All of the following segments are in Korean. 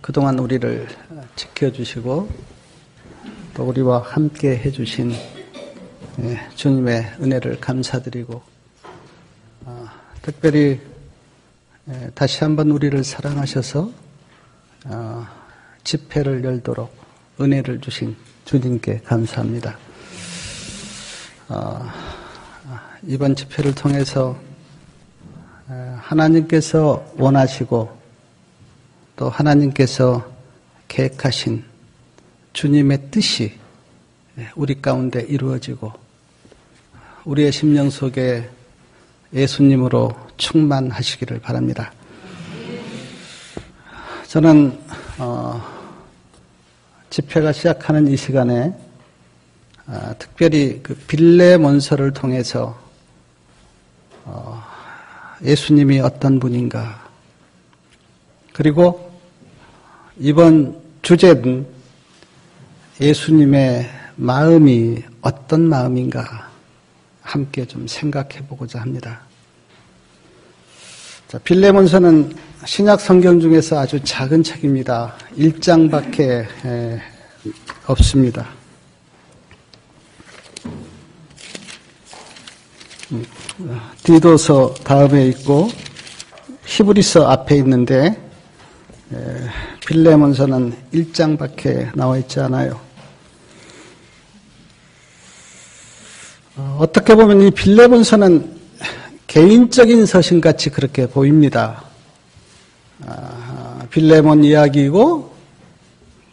그동안 우리를 지켜주시고 또 우리와 함께 해주신 주님의 은혜를 감사드리고 특별히 다시 한번 우리를 사랑하셔서 집회를 열도록 은혜를 주신 주님께 감사합니다. 이번 집회를 통해서 하나님께서 원하시고 또 하나님께서 계획하신 주님의 뜻이 우리 가운데 이루어지고 우리의 심령 속에 예수님으로 충만하시기를 바랍니다. 저는 집회가 시작하는 이 시간에 특별히 그 빌레몬서를 통해서 예수님이 어떤 분인가, 그리고 이번 주제는 예수님의 마음이 어떤 마음인가 함께 좀 생각해 보고자 합니다. 자, 빌레몬서는 신약 성경 중에서 아주 작은 책입니다. 1장밖에 없습니다. 디도서 다음에 있고 히브리서 앞에 있는데 빌레몬서는 1장밖에 나와 있지 않아요. 어떻게 보면 이 빌레몬서는 개인적인 서신같이 그렇게 보입니다. 빌레몬 이야기이고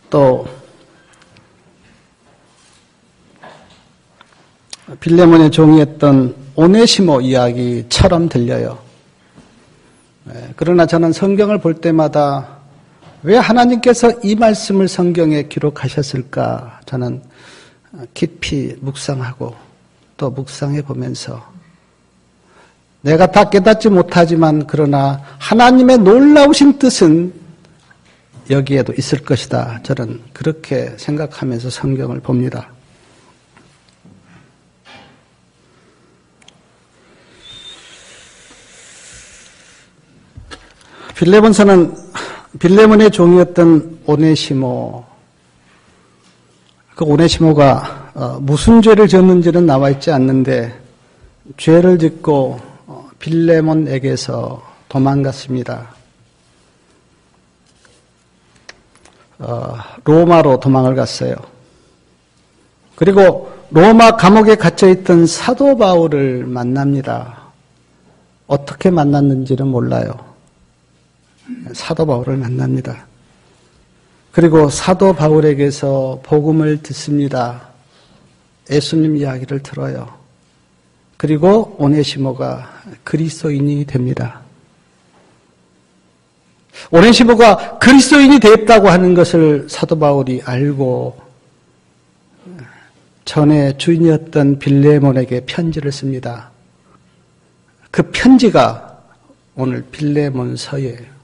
또 빌레몬의 종이었던 오네시모 이야기처럼 들려요. 그러나 저는 성경을 볼 때마다 왜 하나님께서 이 말씀을 성경에 기록하셨을까 저는 깊이 묵상하고 또 묵상해 보면서 내가 다 깨닫지 못하지만 그러나 하나님의 놀라우신 뜻은 여기에도 있을 것이다. 저는 그렇게 생각하면서 성경을 봅니다. 빌레몬서는 빌레몬의 종이었던 오네시모, 그 오네시모가 무슨 죄를 지었는지는 나와 있지 않는데 죄를 짓고 빌레몬에게서 도망갔습니다. 로마로 도망을 갔어요. 그리고 로마 감옥에 갇혀있던 사도 바울을 만납니다. 어떻게 만났는지는 몰라요. 사도 바울을 만납니다. 그리고 사도 바울에게서 복음을 듣습니다. 예수님 이야기를 들어요. 그리고 오네시모가 그리스도인이 됩니다. 오네시모가 그리스도인이 됐다고 하는 것을 사도 바울이 알고 전에 주인이었던 빌레몬에게 편지를 씁니다. 그 편지가 오늘 빌레몬서예요.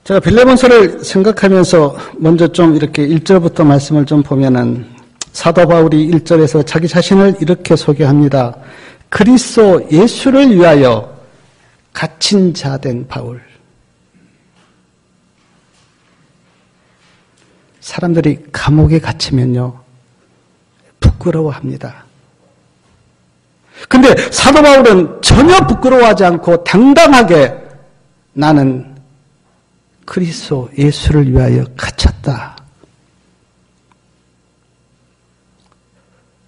제가 빌레몬서를 생각하면서 먼저 좀 이렇게 1절부터 말씀을 좀 보면은 사도 바울이 1절에서 자기 자신을 이렇게 소개합니다. 그리스도 예수를 위하여 갇힌 자 된 바울. 사람들이 감옥에 갇히면요 부끄러워합니다. 근데 사도 바울은 전혀 부끄러워하지 않고 당당하게 나는 그리스도 예수를 위하여 갇혔다.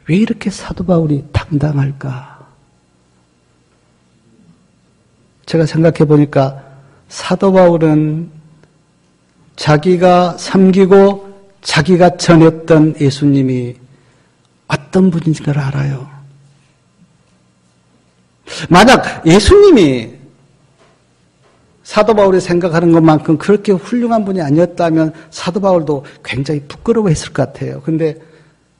왜 이렇게 사도 바울이 당당할까? 제가 생각해 보니까 사도 바울은 자기가 섬기고 자기가 전했던 예수님이 어떤 분인지를 알아요. 만약 예수님이 사도 바울이 생각하는 것만큼 그렇게 훌륭한 분이 아니었다면 사도 바울도 굉장히 부끄러워했을 것 같아요. 그런데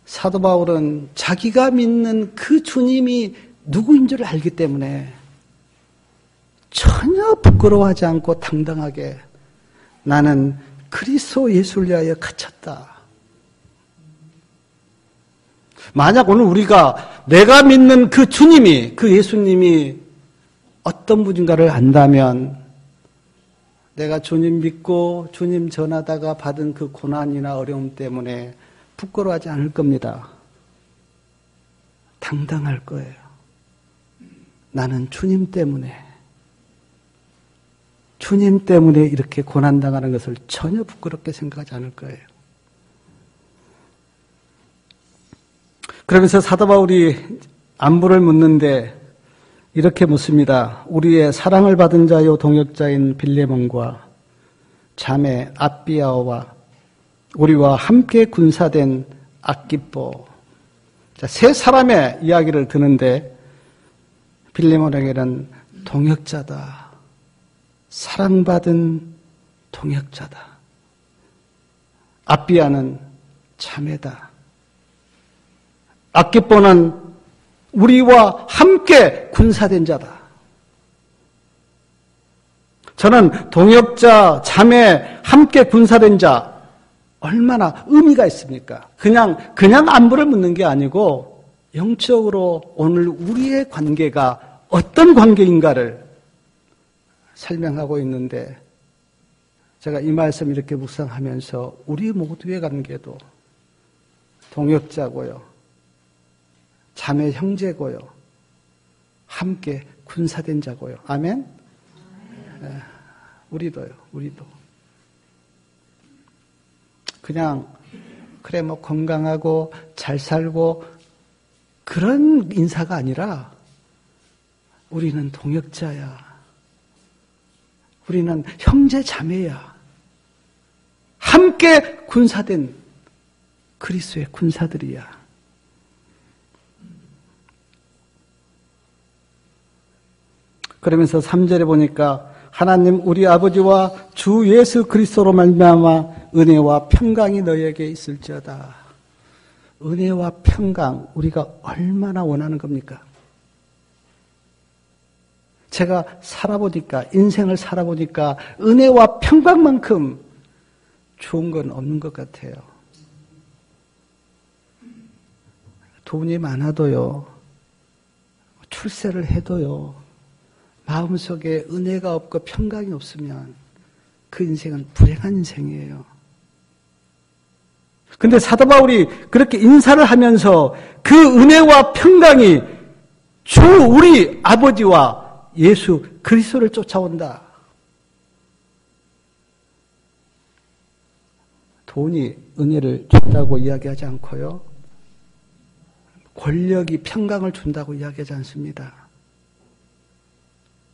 사도 바울은 자기가 믿는 그 주님이 누구인 줄 알기 때문에 전혀 부끄러워하지 않고 당당하게 나는 그리스도 예수를 위하여 갇혔다. 만약 오늘 우리가 내가 믿는 그 주님이, 그 예수님이 어떤 분인가를 안다면 내가 주님 믿고 주님 전하다가 받은 그 고난이나 어려움 때문에 부끄러워하지 않을 겁니다. 당당할 거예요. 나는 주님 때문에 이렇게 고난당하는 것을 전혀 부끄럽게 생각하지 않을 거예요. 그러면서 사도 바울이 안부를 묻는데 이렇게 묻습니다. 우리의 사랑을 받은 자요 동역자인 빌레몬과 자매 아비아와 우리와 함께 군사된 아키포. 자, 세 사람의 이야기를 듣는데 빌레몬에게는 동역자다. 사랑받은 동역자다. 아비아는 자매다. 아키포는 우리와 함께 군사된 자다. 저는 동역자, 자매, 함께 군사된 자 얼마나 의미가 있습니까? 그냥 안부를 묻는 게 아니고 영적으로 오늘 우리의 관계가 어떤 관계인가를 설명하고 있는데 제가 이 말씀 이렇게 묵상하면서 우리 모두의 관계도 동역자고요. 자매 형제고요. 함께 군사된 자고요. 아멘? 네, 우리도. 그냥 그래 뭐 건강하고 잘 살고 그런 인사가 아니라 우리는 동역자야. 우리는 형제 자매야. 함께 군사된 그리스도의 군사들이야. 그러면서 3절에 보니까 하나님 우리 아버지와 주 예수 그리스도로 말미암아 은혜와 평강이 너희에게 있을지어다. 은혜와 평강 우리가 얼마나 원하는 겁니까? 제가 인생을 살아보니까 은혜와 평강만큼 좋은 건 없는 것 같아요. 돈이 많아도요, 출세를 해도요, 마음속에 은혜가 없고 평강이 없으면 그 인생은 불행한 인생이에요. 근데 사도 바울이 그렇게 인사를 하면서 그 은혜와 평강이 주 우리 아버지와 예수 그리스도를 쫓아온다. 돈이 은혜를 준다고 이야기하지 않고요. 권력이 평강을 준다고 이야기하지 않습니다.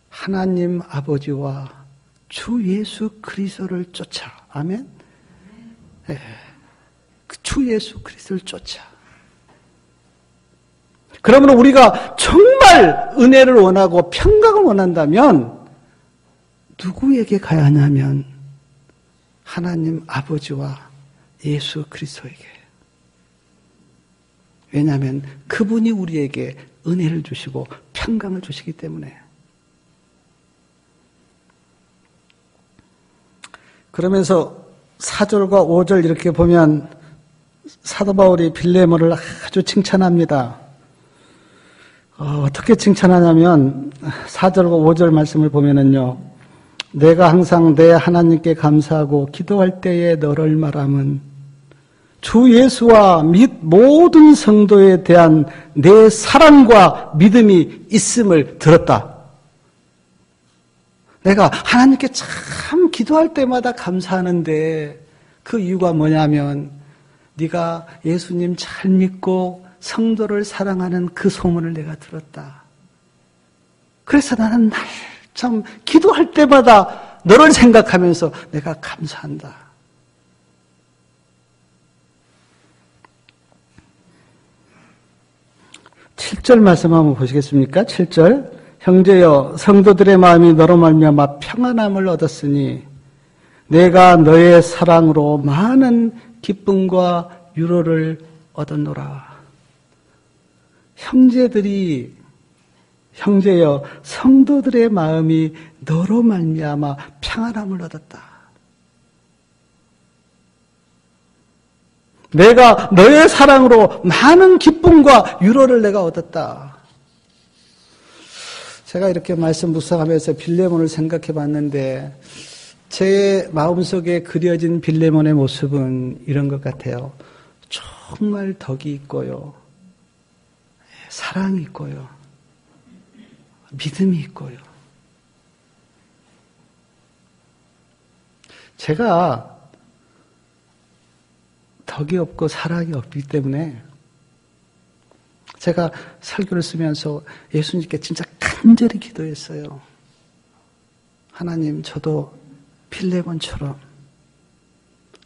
하나님 아버지와 주 예수 그리스도를 쫓아. 아멘? 네. 주 예수 그리스도를 쫓아. 그러면 우리가 정말 은혜를 원하고 평강을 원한다면 누구에게 가야 하냐면 하나님 아버지와 예수 그리스도에게. 왜냐하면 그분이 우리에게 은혜를 주시고 평강을 주시기 때문에. 그러면서 4절과 5절 이렇게 보면 사도 바울이 빌레몬을 아주 칭찬합니다. 어떻게 칭찬하냐면 4절과 5절 말씀을 보면은요. 내가 항상 내 하나님께 감사하고 기도할 때에 너를 말함은 주 예수와 및 모든 성도에 대한 내 사랑과 믿음이 있음을 들었다. 내가 하나님께 참 기도할 때마다 감사하는데 그 이유가 뭐냐면 네가 예수님 잘 믿고 성도를 사랑하는 그 소문을 내가 들었다. 그래서 나는 날 참 기도할 때마다 너를 생각하면서 내가 감사한다. (7절) 말씀 한번 보시겠습니까? 7절 형제여 성도들의 마음이 너로 말미암아 평안함을 얻었으니 내가 너의 사랑으로 많은 기쁨과 위로를 얻었노라. 형제여 성도들의 마음이 너로 말미암아 평안함을 얻었다. 내가 너의 사랑으로 많은 기쁨과 위로를 내가 얻었다. 제가 이렇게 말씀 묵상하면서 빌레몬을 생각해 봤는데 제 마음속에 그려진 빌레몬의 모습은 이런 것 같아요. 정말 덕이 있고요. 사랑이 있고요. 믿음이 있고요. 제가 덕이 없고 사랑이 없기 때문에 제가 설교를 쓰면서 예수님께 진짜 간절히 기도했어요. 하나님, 저도 빌레몬처럼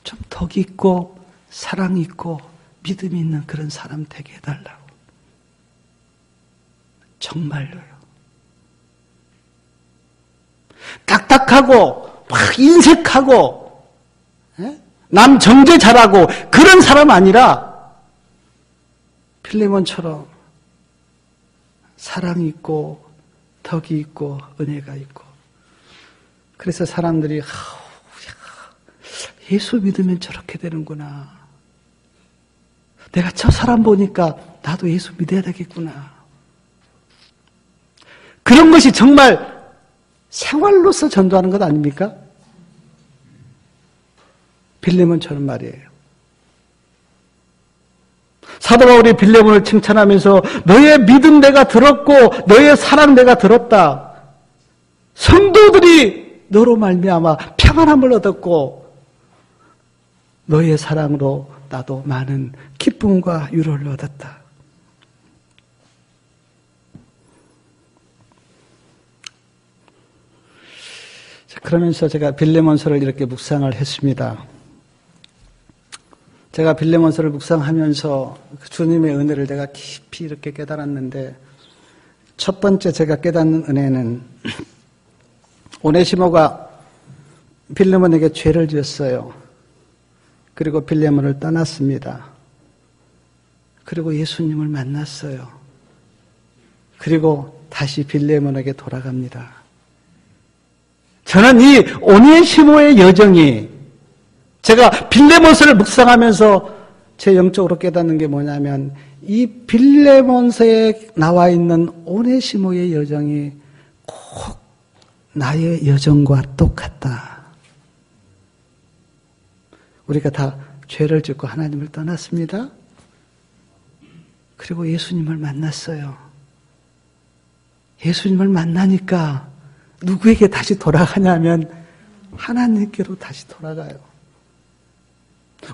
좀 덕이 있고 사랑이 있고 믿음이 있는 그런 사람 되게 해달라고. 정말로요. 딱딱하고 막 인색하고 남 정죄 잘하고 그런 사람 아니라 빌레몬처럼 사랑이 있고 덕이 있고 은혜가 있고. 그래서 사람들이 예수 믿으면 저렇게 되는구나. 내가 저 사람 보니까 나도 예수 믿어야 되겠구나. 그런 것이 정말 생활로서 전도하는 것 아닙니까? 빌레몬처럼 말이에요. 사도 바울이 빌레몬을 칭찬하면서 너의 믿음 내가 들었고 너의 사랑 내가 들었다. 성도들이 너로 말미암아 평안함을 얻었고 너의 사랑으로 나도 많은 기쁨과 위로를 얻었다. 그러면서 제가 빌레몬서를 이렇게 묵상을 했습니다. 제가 빌레몬서를 묵상하면서 주님의 은혜를 내가 깊이 이렇게 깨달았는데 첫 번째 제가 깨닫는 은혜는 오네시모가 빌레몬에게 죄를 지었어요. 그리고 빌레몬을 떠났습니다. 그리고 예수님을 만났어요. 그리고 다시 빌레몬에게 돌아갑니다. 저는 이 오네시모의 여정이 제가 빌레몬서를 묵상하면서 제 영적으로 깨닫는 게 뭐냐면 이 빌레몬서에 나와 있는 오네시모의 여정이 꼭 나의 여정과 똑같다. 우리가 다 죄를 짓고 하나님을 떠났습니다. 그리고 예수님을 만났어요. 예수님을 만나니까 누구에게 다시 돌아가냐면 하나님께로 다시 돌아가요.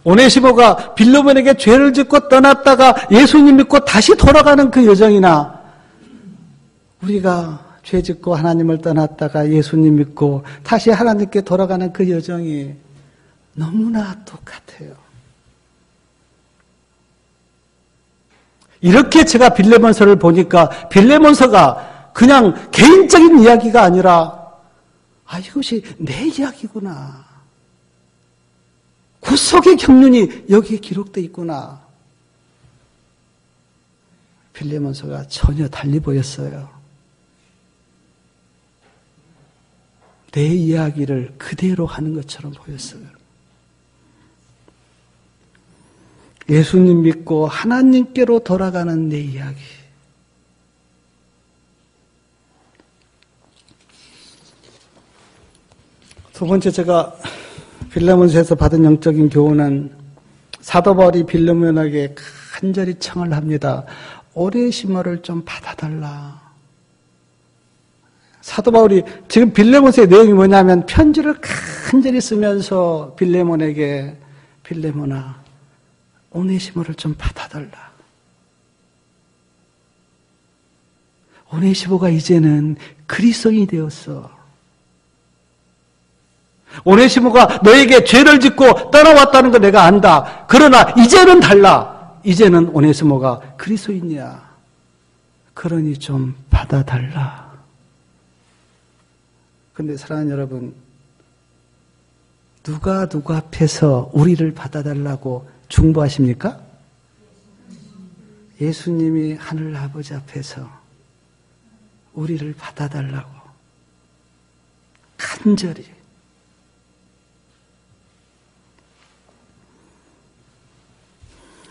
오네시모가 빌레몬에게 죄를 짓고 떠났다가 예수님 믿고 다시 돌아가는 그 여정이나 우리가 죄 짓고 하나님을 떠났다가 예수님 믿고 다시 하나님께 돌아가는 그 여정이 너무나 똑같아요. 이렇게 제가 빌레몬서를 보니까 빌레몬서가 그냥 개인적인 이야기가 아니라 이것이 내 이야기구나. 구속의 경륜이 여기에 기록되어 있구나. 빌레몬서가 전혀 달리 보였어요. 내 이야기를 그대로 하는 것처럼 보였어요. 예수님 믿고 하나님께로 돌아가는 내 이야기. 두 번째 제가 빌레몬서에서 받은 영적인 교훈은 사도 바울이 빌레몬에게 간절히 청을 합니다. 오네시모를 좀 받아달라. 사도 바울이 지금 빌레몬서의 내용이 뭐냐면 편지를 간절히 쓰면서 빌레몬에게 빌레몬아 오네시모를 좀 받아달라. 오네시모가 이제는 그리스도인이 되었어. 오네시모가 너에게 죄를 짓고 떠나왔다는 거 내가 안다. 그러나 이제는 달라. 이제는 오네시모가 그리스도인이야. 그러니 좀 받아달라. 근데 사랑하는 여러분, 누가 누구 앞에서 우리를 받아달라고 중보하십니까? 예수님이 하늘 아버지 앞에서 우리를 받아달라고 간절히.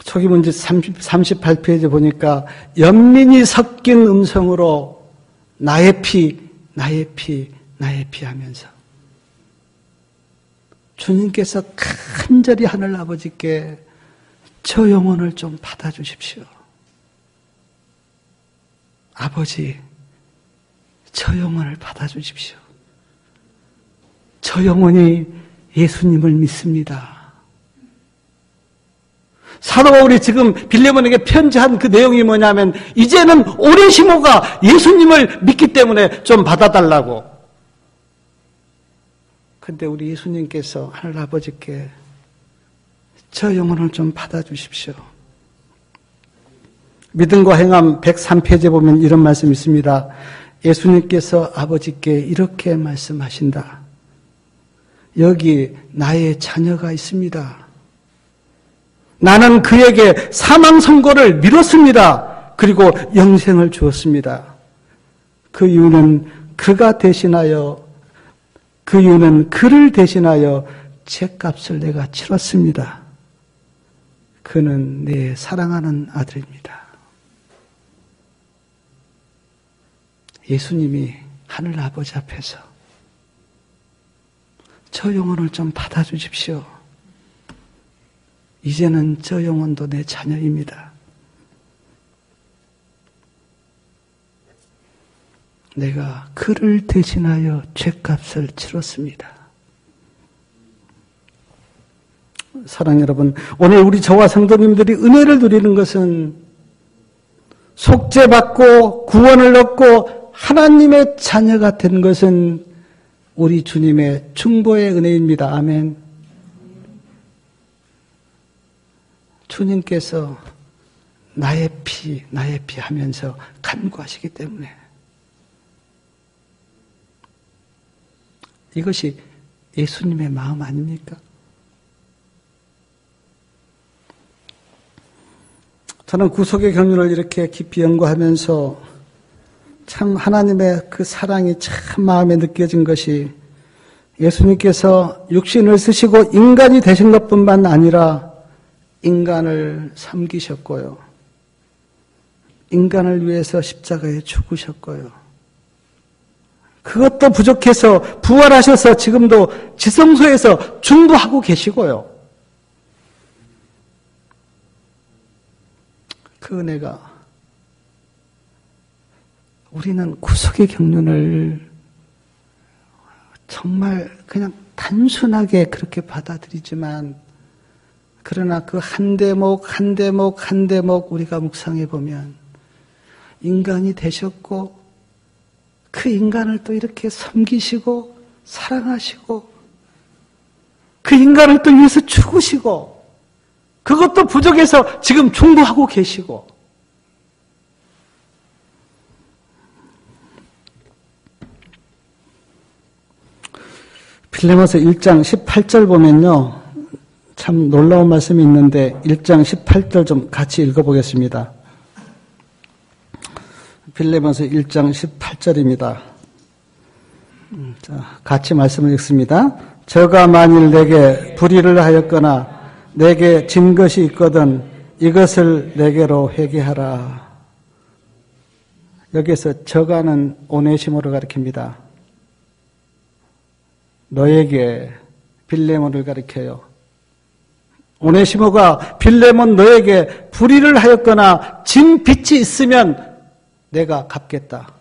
초기 문제 38페이지 보니까 연민이 섞인 음성으로 나의 피, 나의 피, 나의 피 하면서 주님께서 간절히 하늘 아버지께 저 영혼을 좀 받아주십시오. 아버지, 저 영혼을 받아주십시오. 저 영혼이 예수님을 믿습니다. 사도 바울이 지금 빌레몬에게 편지한 그 내용이 뭐냐면 이제는 오네시모가 예수님을 믿기 때문에 좀 받아달라고. 근데 우리 예수님께서 하늘 아버지께 저 영혼을 좀 받아주십시오. 믿음과 행함 103페이지에 보면 이런 말씀이 있습니다. 예수님께서 아버지께 이렇게 말씀하신다. 여기 나의 자녀가 있습니다. 나는 그에게 사망 선고를 미뤘습니다. 그리고 영생을 주었습니다. 그 이유는 그를 대신하여 죗값을 내가 치렀습니다. 그는 내 사랑하는 아들입니다. 예수님이 하늘 아버지 앞에서 저 영혼을 좀 받아주십시오. 이제는 저 영혼도 내 자녀입니다. 내가 그를 대신하여 죗값을 치렀습니다. 사랑하는 여러분, 오늘 우리 저와 성도님들이 은혜를 누리는 것은 속죄받고 구원을 얻고 하나님의 자녀가 된 것은 우리 주님의 중보의 은혜입니다. 아멘. 주님께서 나의 피 하면서 간구하시기 때문에 이것이 예수님의 마음 아닙니까? 저는 구속의 경륜을 이렇게 깊이 연구하면서 참 하나님의 그 사랑이 참 마음에 느껴진 것이 예수님께서 육신을 쓰시고 인간이 되신 것뿐만 아니라 인간을 섬기셨고요. 인간을 위해서 십자가에 죽으셨고요. 그것도 부족해서 부활하셔서 지금도 지성소에서 중보하고 계시고요. 그 은혜가 우리는 구속의 경륜을 정말 그냥 단순하게 그렇게 받아들이지만 그러나 그 한 대목 한 대목 한 대목 우리가 묵상해 보면 인간이 되셨고 그 인간을 또 이렇게 섬기시고 사랑하시고 그 인간을 또 위해서 죽으시고 그것도 부족해서 지금 중보하고 계시고 빌레몬서 1장 18절 보면요 참 놀라운 말씀이 있는데 1장 18절 좀 같이 읽어보겠습니다. 빌레몬서 1장 18절입니다. 자, 같이 말씀을 읽습니다. 저가 만일 내게 불의를 하였거나 내게 진 것이 있거든 이것을 내게로 회개하라. 여기서 저가는 오네시모를 가리킵니다. 너에게 빌레몬을 가리켜요. 오네시모가 빌레몬 너에게 불의를 하였거나 진 빚이 있으면 내가 갚겠다.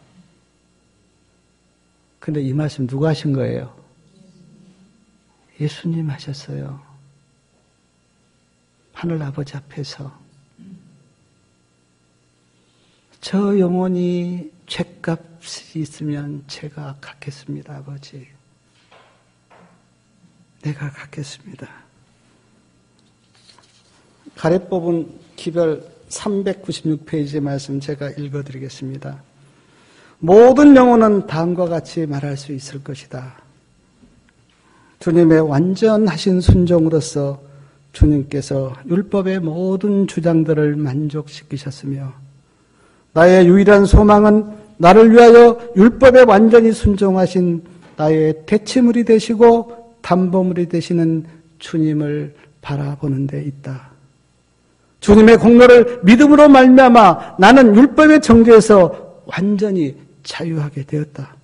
근데 이 말씀 누가 하신 거예요? 예수님 하셨어요. 하늘 아버지 앞에서 저 영혼이 죗값이 있으면 제가 갚겠습니다. 아버지. 내가 갚겠습니다. 가래 뽑은 기별 396페이지의 말씀 제가 읽어드리겠습니다. 모든 영혼은 다음과 같이 말할 수 있을 것이다. 주님의 완전하신 순종으로서 주님께서 율법의 모든 주장들을 만족시키셨으며 나의 유일한 소망은 나를 위하여 율법에 완전히 순종하신 나의 대체물이 되시고 담보물이 되시는 주님을 바라보는 데 있다. 주님의 공로를 믿음으로 말미암아 나는 율법의 정죄에서 완전히 자유하게 되었다.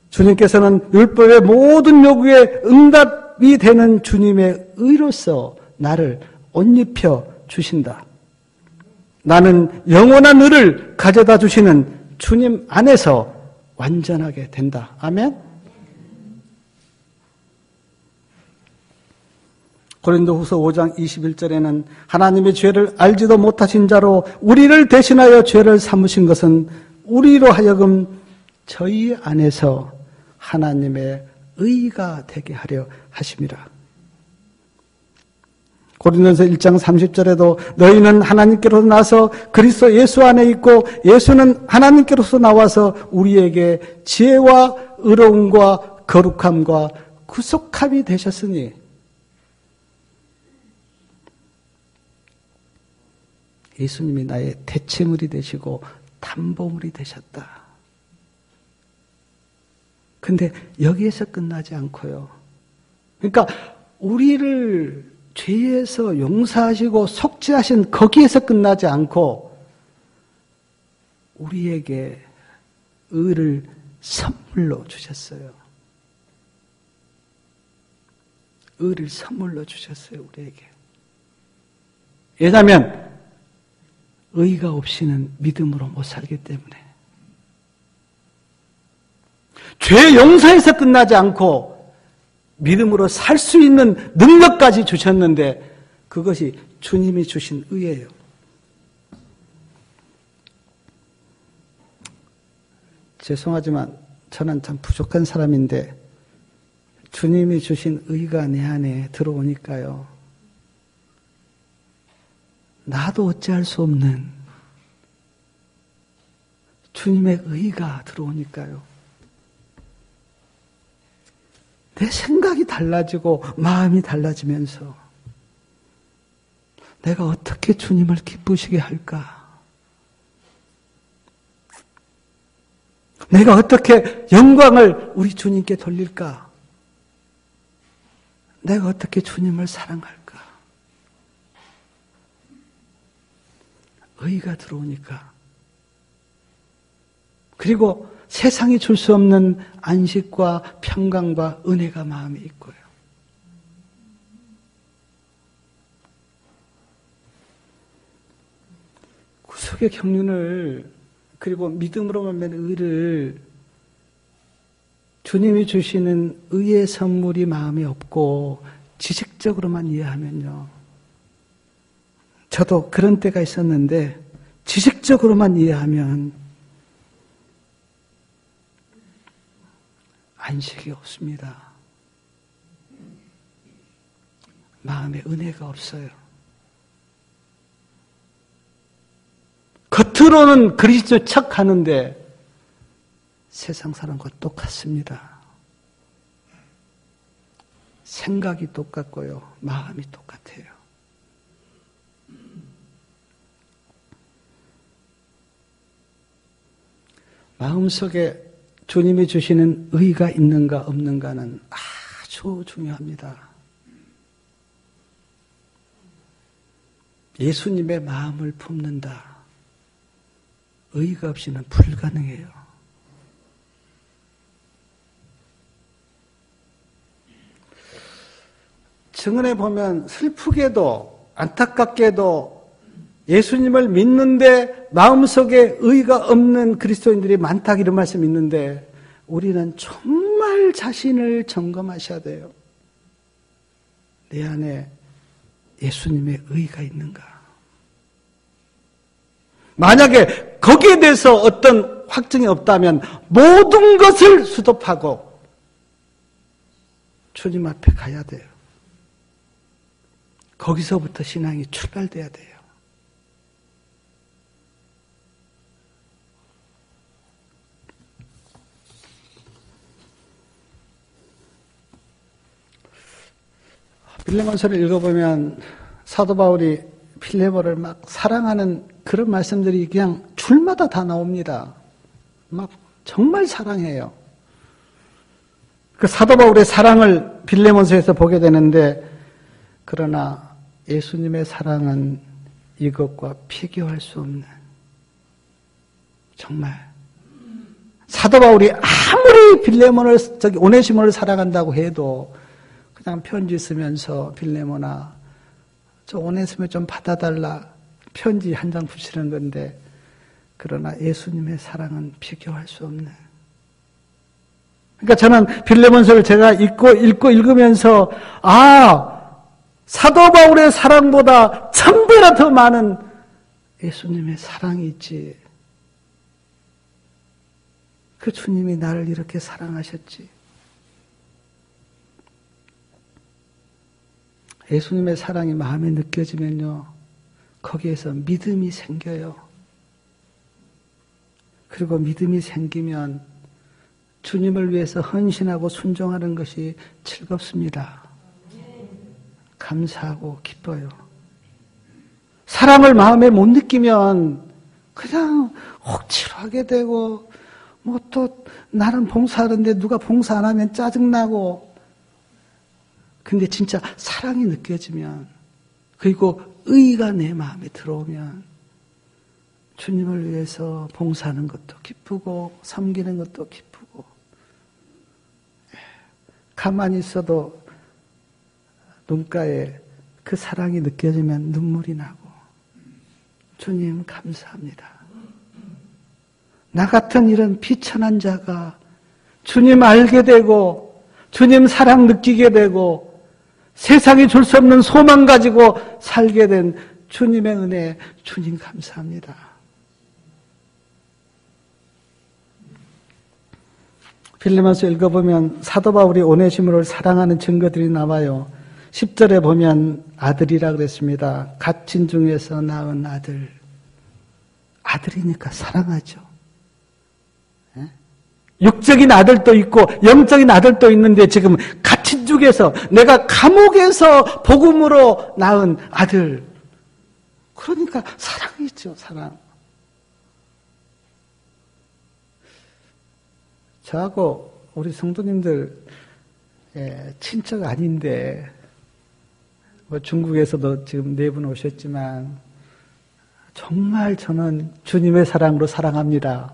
주님께서는 율법의 모든 요구에 응답이 되는 주님의 의로서 나를 옷 입혀 주신다. 나는 영원한 의를 가져다 주시는 주님 안에서 완전하게 된다. 아멘. 고린도후서 5장 21절에는 하나님의 죄를 알지도 못하신 자로 우리를 대신하여 죄를 삼으신 것은 우리로 하여금 저희 안에서 하나님의 의가 되게 하려 하심이라. 고린도서 1장 30절에도 너희는 하나님께로서 나서 그리스도 예수 안에 있고 예수는 하나님께로서 나와서 우리에게 지혜와 의로움과 거룩함과 구속함이 되셨으니 예수님이 나의 대체물이 되시고 담보물이 되셨다. 근데 여기에서 끝나지 않고요. 그러니까 우리를 죄에서 용서하시고 속죄하신 거기에서 끝나지 않고 우리에게 의를 선물로 주셨어요. 의를 선물로 주셨어요, 우리에게. 왜냐하면 의가 없이는 믿음으로 못 살기 때문에. 죄 용서에서 끝나지 않고 믿음으로 살 수 있는 능력까지 주셨는데 그것이 주님이 주신 의예요. 죄송하지만 저는 참 부족한 사람인데 주님이 주신 의가 내 안에 들어오니까요. 나도 어찌할 수 없는 주님의 의가 들어오니까요. 내 생각이 달라지고 마음이 달라지면서 내가 어떻게 주님을 기쁘시게 할까? 내가 어떻게 영광을 우리 주님께 돌릴까? 내가 어떻게 주님을 사랑할까? 의가 들어오니까. 그리고 세상이 줄 수 없는 안식과 평강과 은혜가 마음에 있고요. 구속의 경륜을 그리고 믿음으로만 맺는 의를 주님이 주시는 의의 선물이 마음에 없고 지식적으로만 이해하면요. 저도 그런 때가 있었는데 지식적으로만 이해하면 안식이 없습니다. 마음에 은혜가 없어요. 겉으로는 그리스도 척 하는데 세상 사람과 똑같습니다. 생각이 똑같고요. 마음이 똑같아요. 마음속에 주님이 주시는 의가 있는가 없는가는 아주 중요합니다. 예수님의 마음을 품는다. 의가 없이는 불가능해요. 증언에 보면 슬프게도 안타깝게도 예수님을 믿는데 마음속에 의가 없는 그리스도인들이 많다 이런 말씀이 있는데 우리는 정말 자신을 점검하셔야 돼요. 내 안에 예수님의 의가 있는가? 만약에 거기에 대해서 어떤 확증이 없다면 모든 것을 수독하고 주님 앞에 가야 돼요. 거기서부터 신앙이 출발돼야 돼요. 빌레몬서를 읽어보면 사도 바울이 빌레몬을 막 사랑하는 그런 말씀들이 그냥 줄마다 다 나옵니다. 막 정말 사랑해요. 그 사도 바울의 사랑을 빌레몬서에서 보게 되는데 그러나 예수님의 사랑은 이것과 비교할 수 없는 정말 사도 바울이 아무리 오네시모를 사랑한다고 해도 그냥 편지 쓰면서 빌레몬아, 저 오네시모 좀 받아달라. 편지 한 장 붙이는 건데, 그러나 예수님의 사랑은 비교할 수 없네. 그러니까 저는 빌레몬서를 제가 읽으면서, 사도 바울의 사랑보다 1000배나 더 많은 예수님의 사랑이 있지. 그 주님이 나를 이렇게 사랑하셨지. 예수님의 사랑이 마음에 느껴지면요, 거기에서 믿음이 생겨요. 그리고 믿음이 생기면 주님을 위해서 헌신하고 순종하는 것이 즐겁습니다. 감사하고 기뻐요. 사랑을 마음에 못 느끼면 그냥 억지로 하게 되고, 뭐 또 나는 봉사하는데 누가 봉사 안 하면 짜증나고. 근데 진짜 사랑이 느껴지면, 그리고 의가 내 마음에 들어오면 주님을 위해서 봉사하는 것도 기쁘고 섬기는 것도 기쁘고, 가만히 있어도 눈가에 그 사랑이 느껴지면 눈물이 나고, 주님 감사합니다. 나 같은 이런 비천한 자가 주님 알게 되고 주님 사랑 느끼게 되고 세상이 줄 수 없는 소망 가지고 살게 된 주님의 은혜, 주님 감사합니다. 빌레몬서 읽어보면 사도 바울이 오네시모를 사랑하는 증거들이 나와요. 10절에 보면 아들이라 그랬습니다. 갇힌 중에서 낳은 아들. 아들이니까 사랑하죠. 육적인 아들도 있고 영적인 아들도 있는데 지금 갇힌 중에서, 내가 감옥에서 복음으로 낳은 아들. 그러니까 사랑이죠, 사랑. 저하고 우리 성도님들 친척 아닌데, 뭐 중국에서도 지금 4분 오셨지만 정말 저는 주님의 사랑으로 사랑합니다.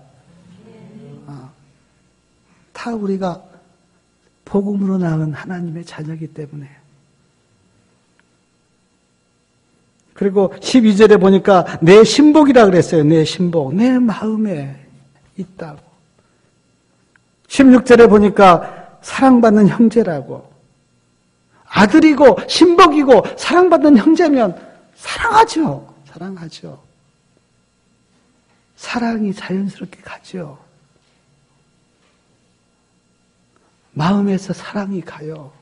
다 우리가 복음으로 낳은 하나님의 자녀이기 때문에. 그리고 12절에 보니까 내 신복이라 그랬어요. 내 신복. 내 마음에 있다고. 16절에 보니까 사랑받는 형제라고. 아들이고 신복이고 사랑받는 형제면 사랑하죠. 사랑하죠. 사랑이 자연스럽게 가죠. 마음에서 사랑이 가요.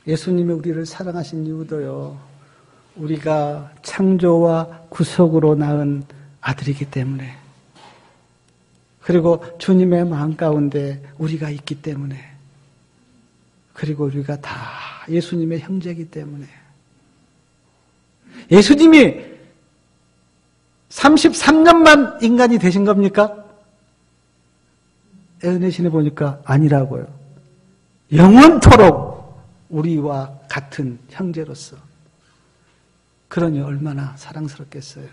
예수님이 우리를 사랑하신 이유도요, 우리가 창조와 구속으로 낳은 아들이기 때문에, 그리고 주님의 마음 가운데 우리가 있기 때문에, 그리고 우리가 다 예수님의 형제이기 때문에. 예수님이 33년만 인간이 되신 겁니까? 에르네신에 보니까 아니라고요. 영원토록 우리와 같은 형제로서. 그러니 얼마나 사랑스럽겠어요.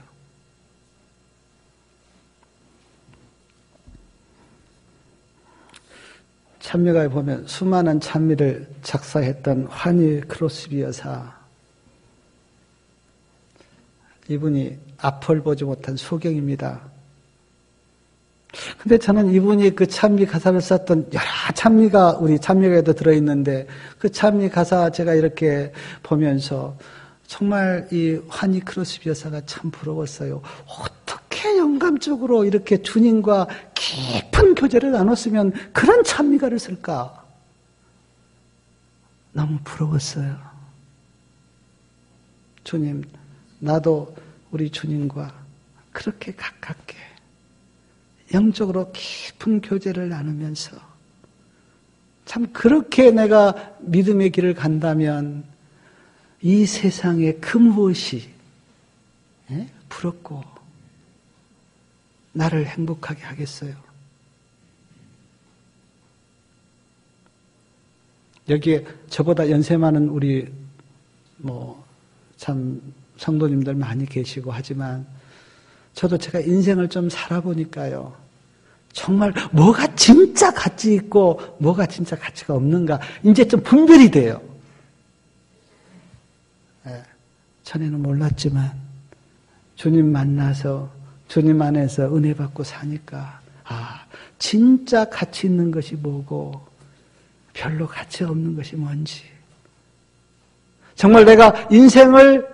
찬미가에 보면 수많은 찬미를 작사했던 환희 크로스비 여사, 이분이 앞을 보지 못한 소경입니다. 근데 저는 이분이 그 찬미 가사를 썼던 여러 찬미가 우리 찬미가에도 들어있는데, 그 찬미 가사 제가 이렇게 보면서 정말 이 환희 크로스비 여사가 참 부러웠어요. 어떻게 영감적으로 이렇게 주님과 깊은 교제를 나눴으면 그런 찬미가를 쓸까? 너무 부러웠어요. 주님, 나도 우리 주님과 그렇게 가깝게 영적으로 깊은 교제를 나누면서, 참 그렇게 내가 믿음의 길을 간다면 이 세상에 그 무엇이 부럽고 나를 행복하게 하겠어요. 여기에 저보다 연세 많은 우리 참 성도님들 많이 계시고 하지만, 저도 제가 인생을 좀 살아보니까요. 정말 뭐가 진짜 가치 있고 뭐가 진짜 가치가 없는가 이제 좀 분별이 돼요. 전에는 몰랐지만 주님 만나서 주님 안에서 은혜 받고 사니까 진짜 가치 있는 것이 뭐고 별로 가치 없는 것이 뭔지 정말 내가 인생을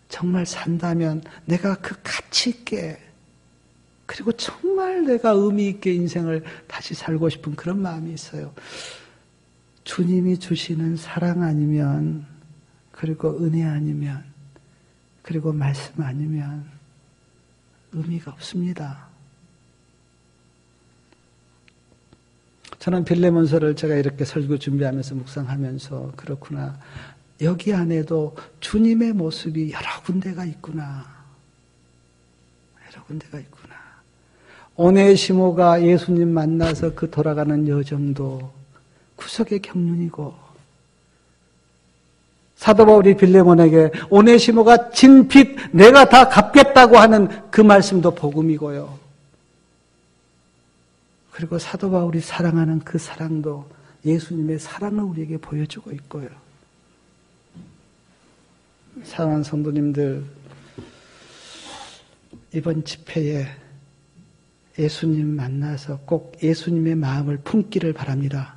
정말 산다면 내가 그 가치 있게 그리고 정말 내가 의미 있게 인생을 다시 살고 싶은 그런 마음이 있어요. 주님이 주시는 사랑 아니면 그리고 은혜 아니면 그리고 말씀 아니면 의미가 없습니다. 저는 빌레몬서를 제가 이렇게 설교 준비하면서 묵상하면서 그렇구나. 여기 안에도 주님의 모습이 여러 군데가 있구나. 여러 군데가 있구나. 오네시모가 예수님 만나서 그 돌아가는 여정도 구속의 경륜이고 사도 바울이 빌레몬에게 오네시모가 진 빚 내가 다 갚겠다고 하는 그 말씀도 복음이고요. 그리고 사도 바울이 사랑하는 그 사랑도 예수님의 사랑을 우리에게 보여주고 있고요. 사랑하는 성도님들, 이번 집회에 예수님 만나서 꼭 예수님의 마음을 품기를 바랍니다.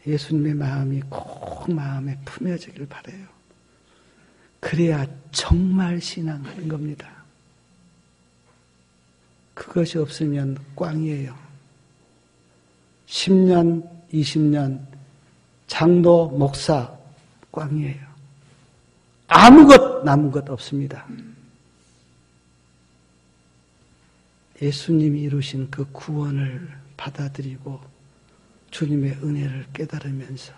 예수님의 마음이 꼭 마음에 품여지길 바라요. 그래야 정말 신앙하는 겁니다. 그것이 없으면 꽝이에요. 10년, 20년 장로, 목사 꽝이에요. 아무것 남은 것 없습니다. 예수님이 이루신 그 구원을 받아들이고 주님의 은혜를 깨달으면서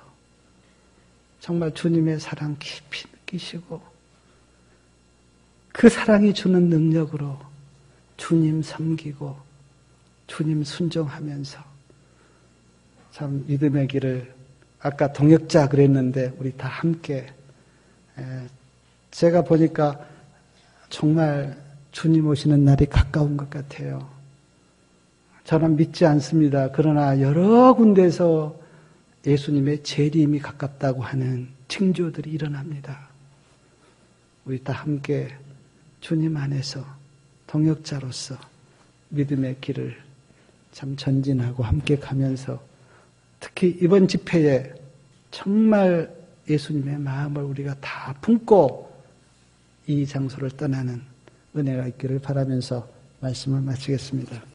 정말 주님의 사랑 깊이 느끼시고 그 사랑이 주는 능력으로 주님 섬기고 주님 순종하면서 참 믿음의 길을 아까 동역자 그랬는데 우리 다 함께 제가 보니까 정말 주님 오시는 날이 가까운 것 같아요. 저는 믿지 않습니다. 그러나 여러 군데서 예수님의 재림이 가깝다고 하는 징조들이 일어납니다. 우리 다 함께 주님 안에서 동역자로서 믿음의 길을 참 전진하고 함께 가면서 특히 이번 집회에 정말 예수님의 마음을 우리가 다 품고 이 장소를 떠나는 은혜가 있기를 바라면서 말씀을 마치겠습니다.